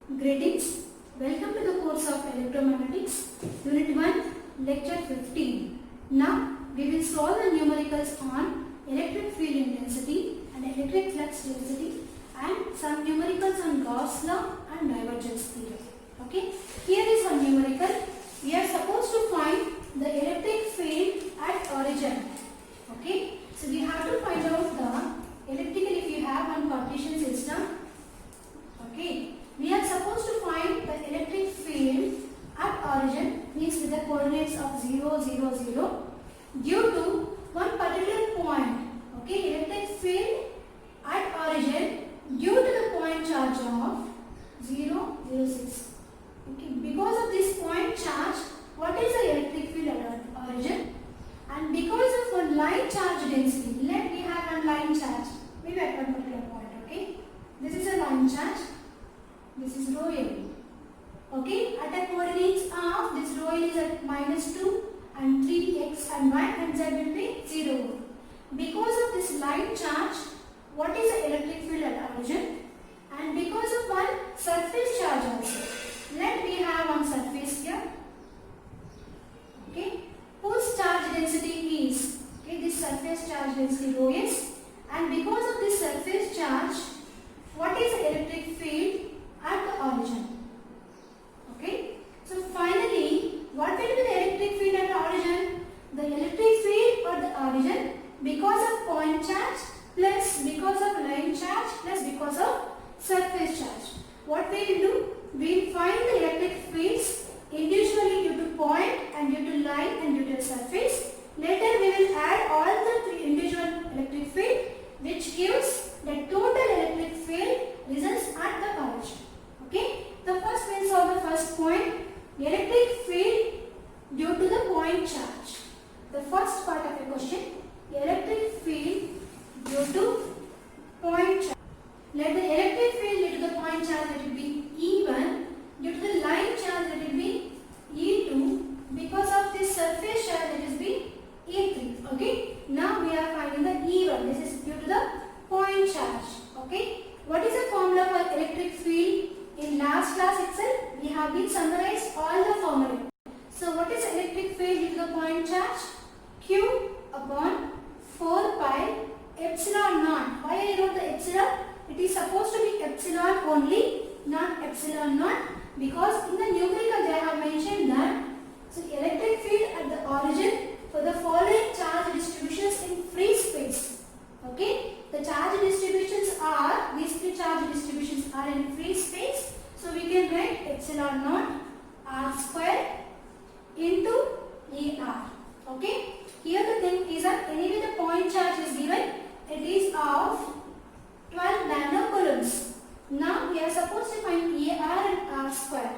Greetings. Welcome to the course of Electromagnetics, Unit 1, Lecture 15. Now, we will solve the numericals on electric field intensity and electric flux density and some numericals on Gauss law and divergence theorem. Okay. Here is one numerical. We are supposed to find the electric field at origin. Okay. So, we have to find out the electrical if you have one Cartesian system. Okay. We are supposed to find the electric field at origin, means with the coordinates of 0, 0, 0 due to one particular point. Okay, electric field at origin due to the point charge of 0, 0, 6. Okay, because of this point charge, what is the electric field at origin? And because of one line charge density, let me have one line charge, maybe at one particular point. Okay, this is a line charge. This is rho L. Okay, at a coordinates of this rho L is at -2 and 3x and y and z will be 0. Because of this line charge, what is the electric field at origin? And because of one surface charge also. Let me have one surface here. Okay, whose charge density is, okay, this surface charge density rho s, and because of this surface charge, what is the electric field at the origin? Okay, so finally, what will be the electric field at the origin? The electric field at the origin because of point charge plus because of line charge plus because of surface charge. What we will do? We will find the electric fields individually due to point and due to line and due to surface. Later we will add all the three individual electric field, which gives the total electric field results at the origin. Okay, the first will solve the first point, electric field due to the point charge. The first part of the question, electric field due to point charge. Let the electric field due to the point charge, that will be E1, due to the line charge, that will be E2, because of this surface charge, that is be E3. Okay, now we are finding the E1, this is due to the point charge. Okay, what is the formula for electric field? In last class itself, we have been summarized all the formula. So, what is electric field due to the point charge? Q upon 4 pi epsilon naught. Why I wrote the epsilon? It is supposed to be epsilon only, not epsilon naught, because in the numerical they have mentioned that so electric field at the origin for the following charge distributions in free space. Okay, the charge distributions are, these three charge distributions are in free space. So we can write epsilon naught r square into ER. Okay, here the thing is that anyway the point charge is given, it is of 12 nanocoulombs. Now we are supposed to find AR and R square.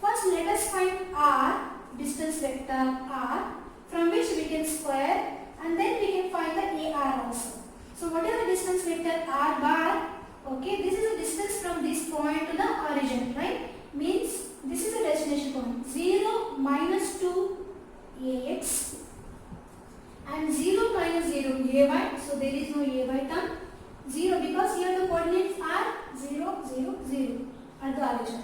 First let us find R, distance vector R, from which we can square, and then we can find the AR also. So what is the distance vector R bar? Okay, this is the distance from this point to the origin, right? Means this is the destination point. 0 minus 2 AX and 0 minus 0 AY. So there is no AY term. 0 because here the coordinates are 0, 0, 0 at the origin.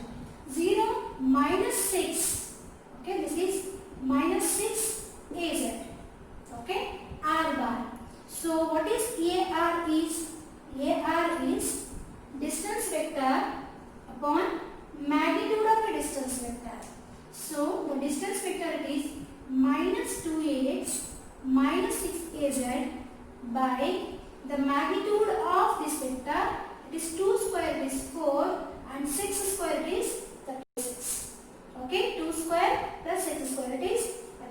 0 minus 6. Okay, this is minus 6 AZ. Okay, R bar. So what is AR is? AR is distance vector upon magnitude of a distance vector. So the distance vector is minus 2ax minus 6az by the magnitude of this vector. It is 2 square is 4 and 6 square is 36. Okay, 2 square plus 6 square it is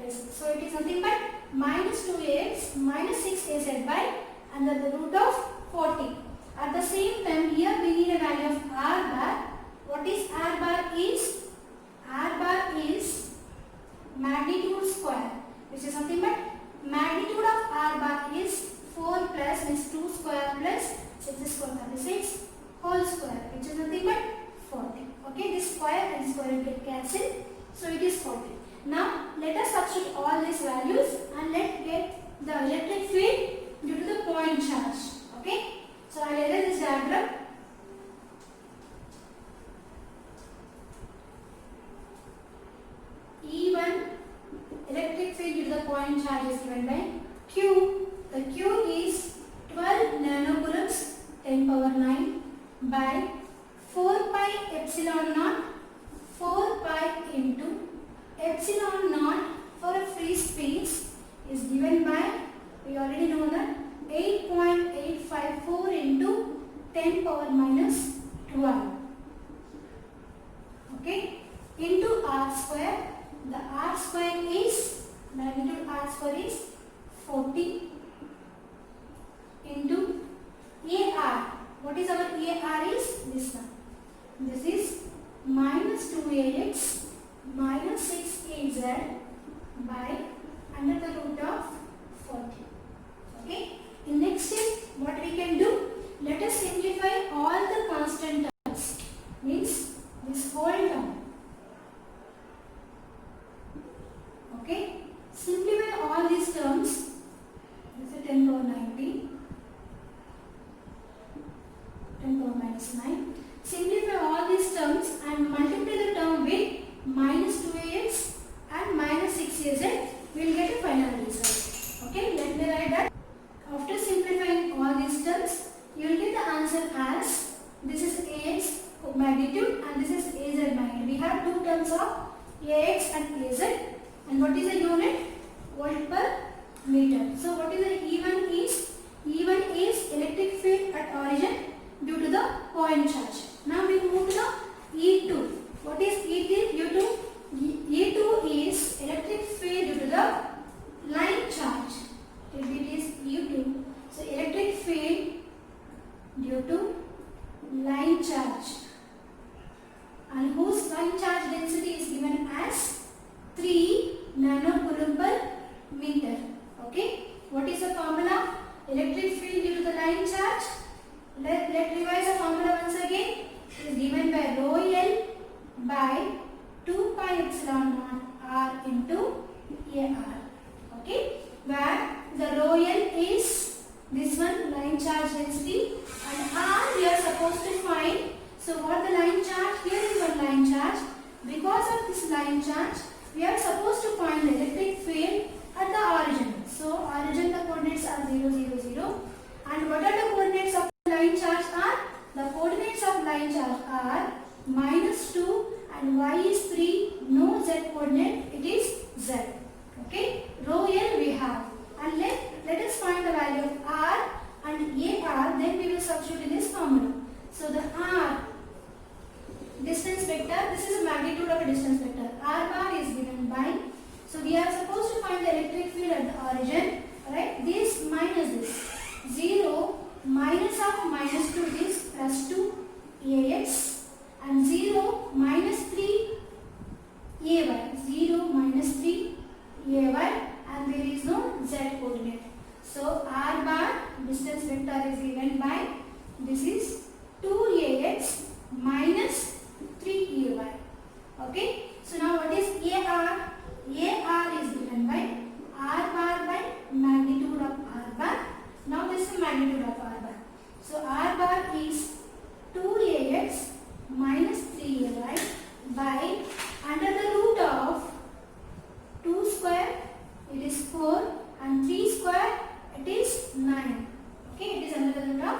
36. So it is nothing but minus 2ax minus 6az by under the root of 40. At the same time, here we need a value of R bar. What is R bar is? R bar is magnitude square, which is nothing but magnitude of R bar is 4 plus means 2 square plus 6 square 36 whole square, which is nothing but 40. Okay, this square and square will get cancelled. So it is 40. Now let us substitute all these values and let's get the electric field due to the point charge. Okay, so I will erase this diagram. point charge is given by Q. The Q is 12 nanocoulombs 10 power 9 by 4 pi epsilon naught 4 pi into epsilon naught for a free space is given by, we already know that, 8.854 into 10 power minus 12. Okay, into r square. The r square is, magnitude r square is 40 into AR. What is our AR is this one. This is minus 2AX minus 6AZ by under the root of 40. Okay. In next step, what we can do? Let us simplify all the constant terms. Means this whole term. Okay. Simplify all these terms. This is 10 power 90. 10 power minus 9. Simplify all these terms and multiply the term with minus 2ax and minus 6az. We will get a final result. Okay, let me write that. After simplifying all these terms, you will get the answer as, this is ax magnitude and this is az magnitude. We have two terms of ax and az, and what is the unit? Volt per meter. So what is the E1 is? E1 is electric field at origin due to the point charge. Now we move to the E2. What is E2? E2 is electric field due to the line charge. If it is E2, so electric field due to line charge, and whose line charge density is given as 3 nanocoulomb per meter. Okay. What is the formula? Electric field due to the line charge. Let revise the formula once again. It is given by rho L by 2 pi epsilon naught R into AR. Okay. Where the rho L is this one, line charge density, and R we are supposed to find. So what the line charge? Here is one line charge. Because of this line charge, we are supposed to find the electric field at the origin. So origin the coordinates are 0, 0, 0. And what are the coordinates of the line charge are? The coordinates of line charge are minus 2 and y is 3. No z coordinate, it is z. Okay. Rho L we have. And let us find the value of R and AR, then we will substitute in this formula. So the R, distance vector, this is the magnitude of a distance vector. R bar is given by, so we are supposed to find the electric field at the origin, right? This minus this. 0 minus of minus 2 is plus 2 AX and 0 minus 3 AY. 0 minus 3 AY, and there is no z coordinate. So R bar distance vector is given by, this is 2AX minus 3AY. Okay. So now what is AR? AR is given by R bar by magnitude of R bar. Now this is the magnitude of R bar. So R bar is 2AX minus 3AY by under the root of 2 square, it is 4, and 3 square, it is 9. Okay, it is under the root of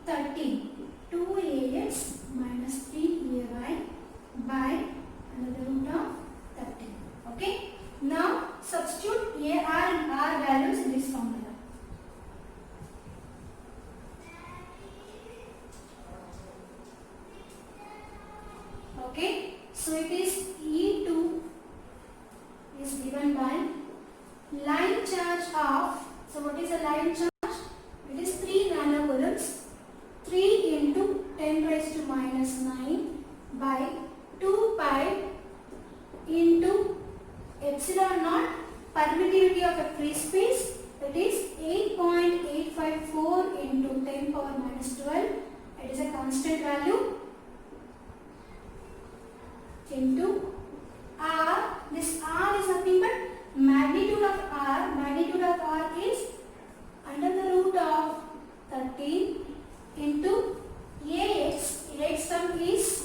13. 2AX minus 3AY by under the root of 13. Okay. Now substitute AR and R values in this formula. Okay. So it is E2 is given by line charge of, so what is the line charge? It is 3 nanocoulombs. 3 into 10 raised to minus 9 by 2 pi into epsilon naught, permittivity of a free space, that is 8.854 into 10 power minus 12. It is a constant value into R. This R is nothing but magnitude of R. Magnitude of R is under the root of 13 into AX. AX term is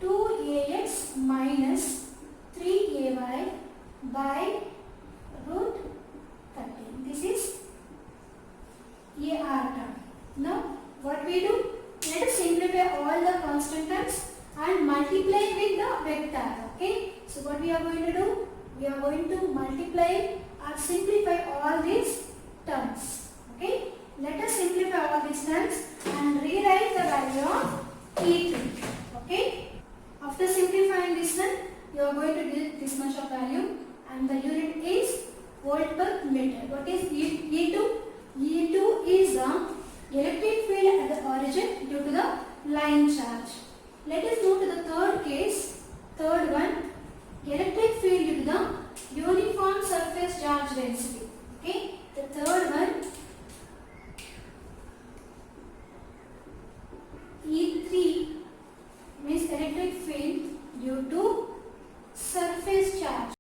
2AX minus 3AY constant terms and multiply with the vector. Okay. So what we are going to do? We are going to multiply or simplify all these terms. Okay. Let us simplify all these terms and rewrite the value of E3. Okay. After simplifying this one, you are going to get this much of value and the unit is volt per meter. What is E2? E2 is the electric field at the origin due to the line charge. Let us move to the third case. Third one, electric field due to the uniform surface charge density. Okay. The third one, E3 means electric field due to surface charge.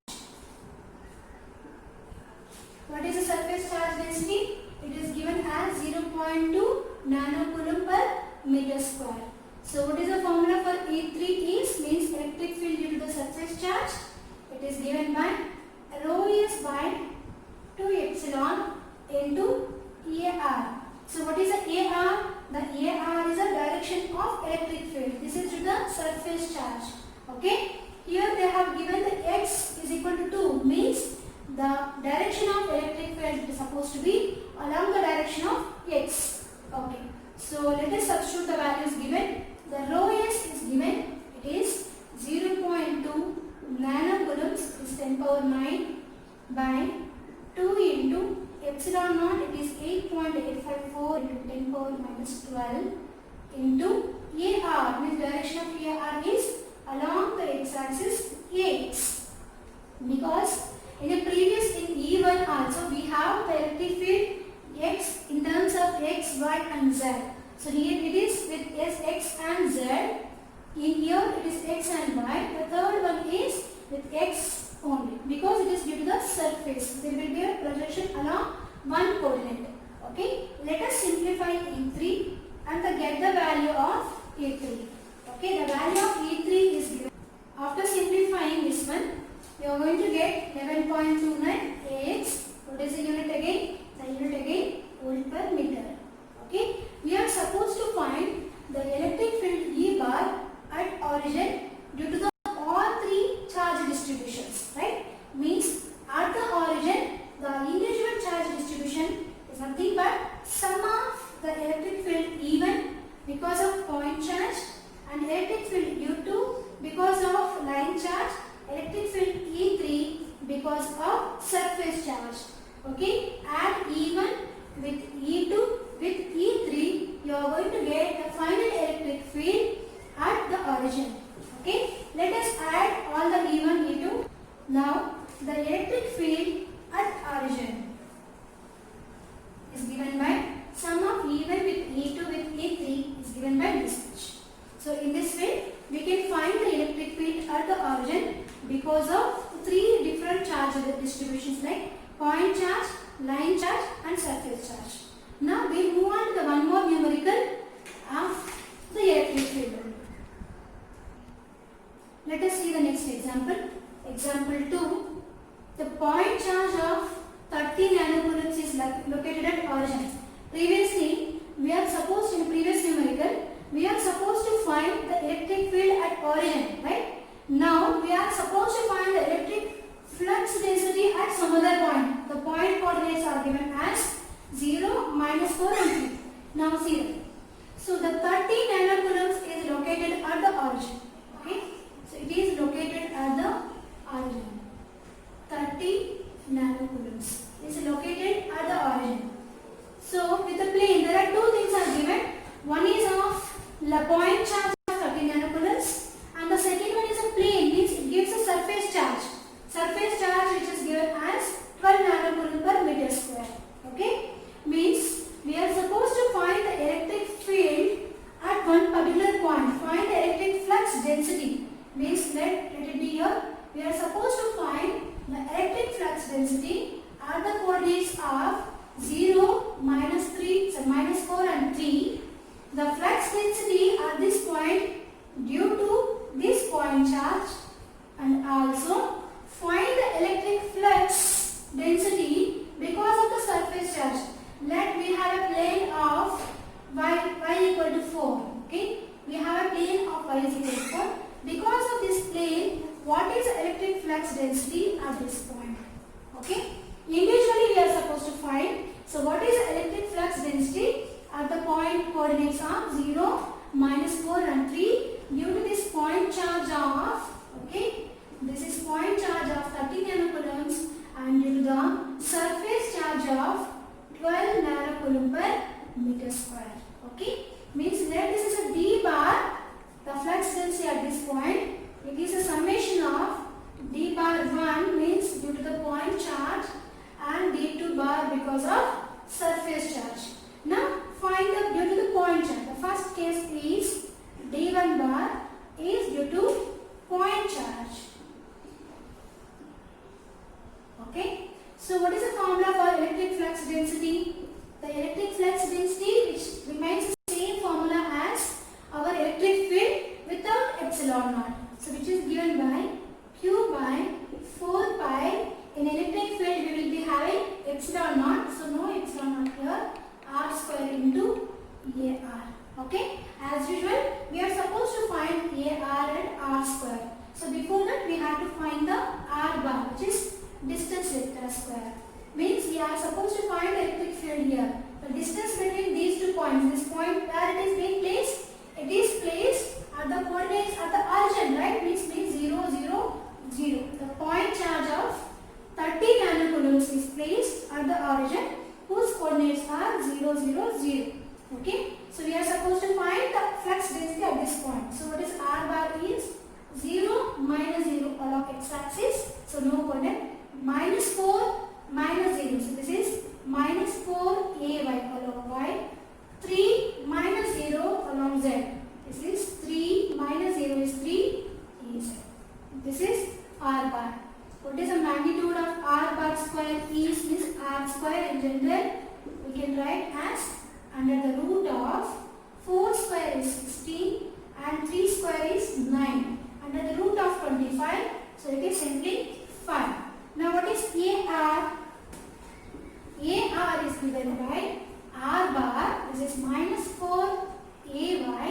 What is the surface charge density? It is given as 0.2 nanocoulomb per meter square. So what is the formula for E3 is means electric field due to the surface charge? It is given by rho s by 2 epsilon into AR. So what is the AR? The AR is the direction of electric field. This is to the surface charge. Okay. Here they have given the x is equal to 2 means the direction of electric field is supposed to be along the direction of x. Okay. So let us substitute the values given. The rho s is given. It is 0.2 nanocoulombs is 10 power 9 by 2 into epsilon naught, it is 8.854 into 10 power minus 12 into AR, means direction of AR is along the x-axis AX. Because in a previous in E1 also we have the electric field X in terms of X, Y and Z. So here it is with X and Z. In here it is X and Y. The third one is with X only because it is due to the surface. There will be a projection along one coordinate. Okay. Let us simplify E3 and get the value of E3. Okay. The value of E3 is given. After simplifying this one, you are going to get 11.29 AX. What is the unit again? The unit again volt per meter. Okay. We are supposed to find the electric field E bar at origin due to the all three charge distributions. Right? Means at the origin the individual charge distribution is nothing but sum of the electric field E1 because of point charge and electric field U2 because of line charge, electric field E3 because of surface charge. Okay, add E1 with E2 with E3, you are going to get the final electric field at the origin. Okay, let us add all the E1, E2. Now, the electric field at origin is given by sum of E1 with E2 with E3 is given by this much. So, in this way, we can find the electric field at the origin because of three different charge distributions like point charge, line charge and surface charge. Now, we move on to the one more numerical of the electric field. Let us see the next example. Example 2. The point charge of 30 nanocoulombs is located at origin. Previously, we are supposed in previous numerical, we are supposed to find the electric field at origin, right? Now, we are supposed to find the electric flux density at some other point. The point coordinates are given as 0, minus 4 and 3. Now, see that. So, the 30 nanocoulombs is located at the origin. Okay? So, it is located at the origin. 30 nanocoulombs is located at the origin. So, with the plane, there are two things are given. One is of the point charge of 30 nanocoulombs and the second one is a plane, means it gives a surface charge. Surface charge which is given as 12 nanocoulomb per meter square. Okay? Means we are supposed to find the electric field at one particular point. Find the electric flux density. Means let it be here. We are supposed to find the electric flux density at the coordinates of 0, minus 3, so minus 4 and 3. The flux density at this point due to this point charge and also find the electric flux density because of the surface charge. Let we have a plane of y equal to 4. Okay, we have a plane of y is equal to 4. Because of this plane, what is the electric flux density at this point? Okay, individually we are supposed to find. So what is the electric flux density at the point coordinates are 0, -4 and 3 due to this point charge of, okay, this is point charge of 30 nanocoulombs and due to the surface charge of 12 nanocoulomb per meter square. Okay, means that this is a d bar, the flux density at this point. It is a summation of d bar 1 means due to the point charge and d2 bar because of surface charge. Now find the due to the point charge. The first case is d1 bar is due to point charge. Okay, so what is the formula for electric flux density? The electric flux density which remains the same formula as our electric field without epsilon naught. So which is given by Q by 4 pi. In electric field we will be having epsilon naught. So no epsilon naught here. R square into AR. Okay. As usual we are supposed to find AR and R square. So before that we have to find the R bar which is distance vector square. Means we are supposed to find the electric field here. The distance between these two points. This point where it is being placed. It is placed at the coordinates at the origin, right? Means 0, 0, 0. The point charge of 30 nanocoulombs is placed at the origin whose coordinates are 0, 0, 0. Okay. So we are supposed to find the flux density at this point. So what is R bar is 0, -0 along x-axis. So no coordinate. -4, -0. So this is -4 AY along y. 3 -0 along z. This is 3 -0 is 3 AZ. This is R bar. What is the magnitude of R bar square is R square in general we can write as under the root of 4 square is 16 and 3 square is 9. Under the root of 25, so it is simply 5. Now what is AR? AR is given by R bar, this is -4 AY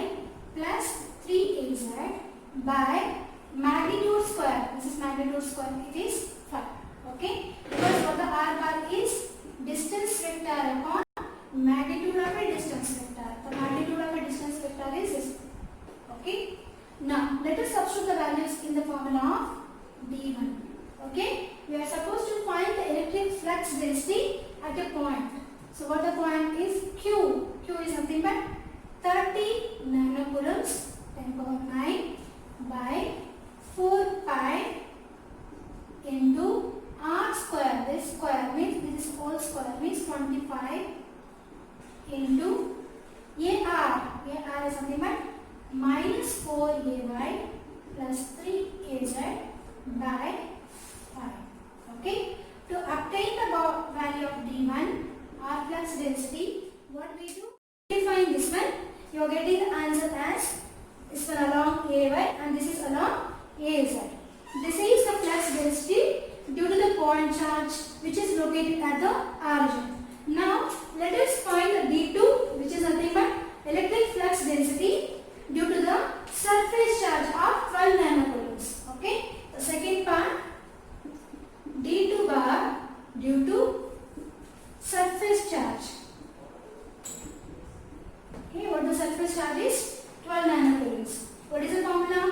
plus 3 AZ by magnitude square, this is magnitude square, it is 5. Okay, because what the R bar is distance vector upon magnitude of a distance vector. The magnitude of a distance vector is this. Okay, now let us substitute the values in the formula of d1. Okay, we are supposed to find the electric flux density at a point. So what the point is? Q. Q is nothing but 30 nanocoulombs 10⁹ by 4 pi into R square. This square means this is whole square means 25 into AR. AR is nothing but -4 AY plus 3 AZ by 5. Okay. To obtain the value of D1 or flux density, what we do? Define this one. You are getting the answer as this one along AY and this is along AZ. This is the flux density due to the point charge which is located at the origin. Now let us find the D2 which is nothing but electric flux density due to the surface charge of 12 nanocoulombs. Okay. The second part D2 bar due to surface charge. Okay, what the surface charge is? 12 nanocoulombs. What is the formula?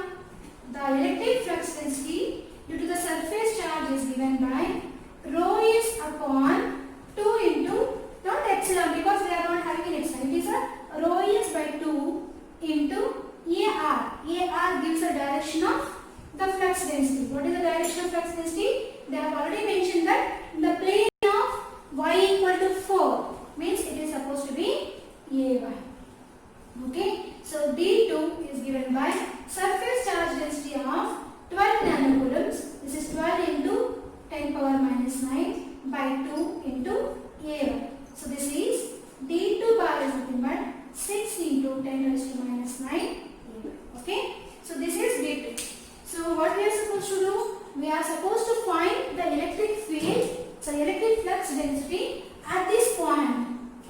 The electric flux density due to the surface charge is given by rho is upon 2 into not epsilon because we are not having an epsilon. It is a rho is by 2 into AR. AR gives a direction of the flux density. What is the direction of flux density? They have already mentioned that in the plane of y equal to 4 means it is supposed to be AY. Okay, so D2 is given by surface charge density of 12 nanocoulombs. This is 12 into 10⁻⁹ by 2 into AY. So this is D2 bar is nothing but 6 into 10⁻⁹ AY. Okay, so this is D2. So what we are supposed to do? We are supposed to find the electric field, so electric flux density at this point.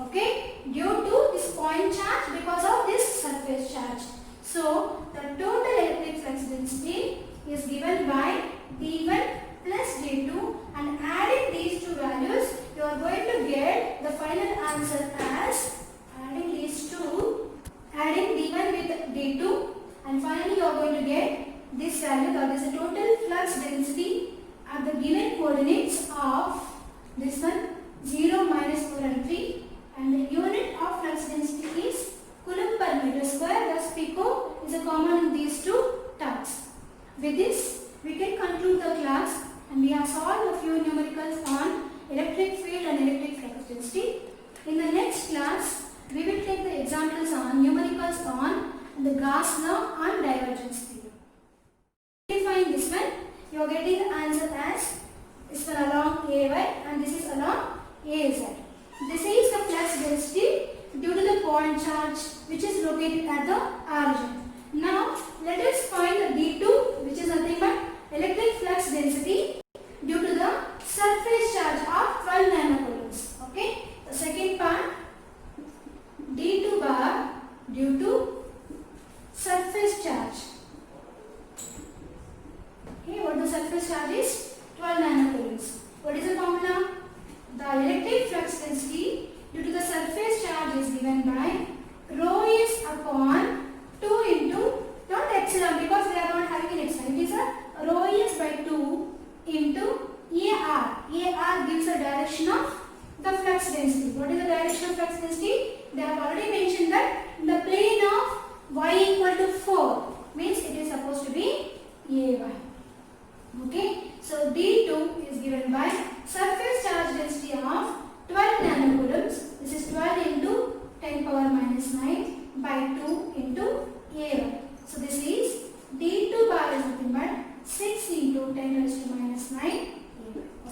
Okay, due to this point charge because of this surface charge. So the total electric flux density is given by d1 plus d2, and adding these two values you are going to get the final answer as adding these two, adding d1 with d2, and finally you are going to get this value, that is the total flux density at the given coordinates of this one 0, minus 4 and 3, and the unit of flux density is coulomb per meter square, thus pico is a common in these two terms. With this we can conclude the class, and we have solved a few numericals on electric field and electric flux density. In the next class we will take the examples on numericals on the Gauss law and divergence theorem. Find this one, you are getting the answer as this one along AY and this is along AZ. This is the flux density due to the point charge which is located at the origin. Now let us find the D2, which is nothing but electric flux density due to the surface charge of 12 nanocoulombs. Okay, the second part, D2 bar due to surface charge. Okay, what the surface charge is? 12 nanocoulombs. What is the formula? The electric flux density due to the surface charge is given by rho is upon 2 into, not epsilon because they are not having an epsilon, it is a rho is by 2 into AR. AR gives a direction of the flux density. What is the direction of flux density? They have already mentioned that in the plane of y equal to 4 means it is supposed to be AY. Okay, so D2 is given by surface charge density of 12 nanocoulombs. This is 12 into 10 power minus 9 by 2 into AY. So this is D2 bar is nothing but 6 into 10 raised to minus 9 AY.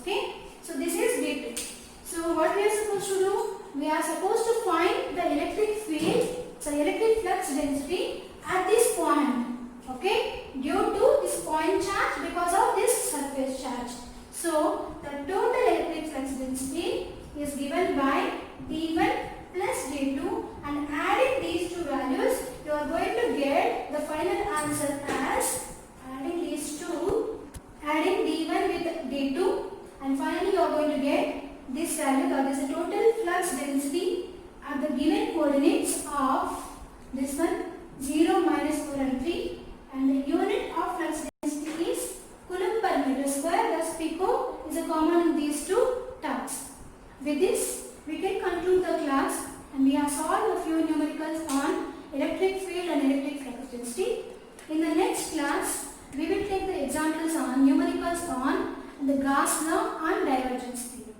Okay, so this is D2. So what we are supposed to do? We are supposed to find the electric field, so electric flux density at this point. Okay, due to this point charge because of this surface charge. So the total electric flux density is given by d1 plus d2, and adding these two values you are going to get the final answer as adding these two, adding d1 with d2, and finally you are going to get this value, that is the total flux density at the given coordinates of this one 0, minus 4 and 3, and the unit of flux density is coulomb per meter square, thus pico is a common in these two terms. With this we can conclude the class, and we have solved a few numericals on electric field and electric flux density. In the next class we will take the examples on numericals on the Gauss law and divergence theorem.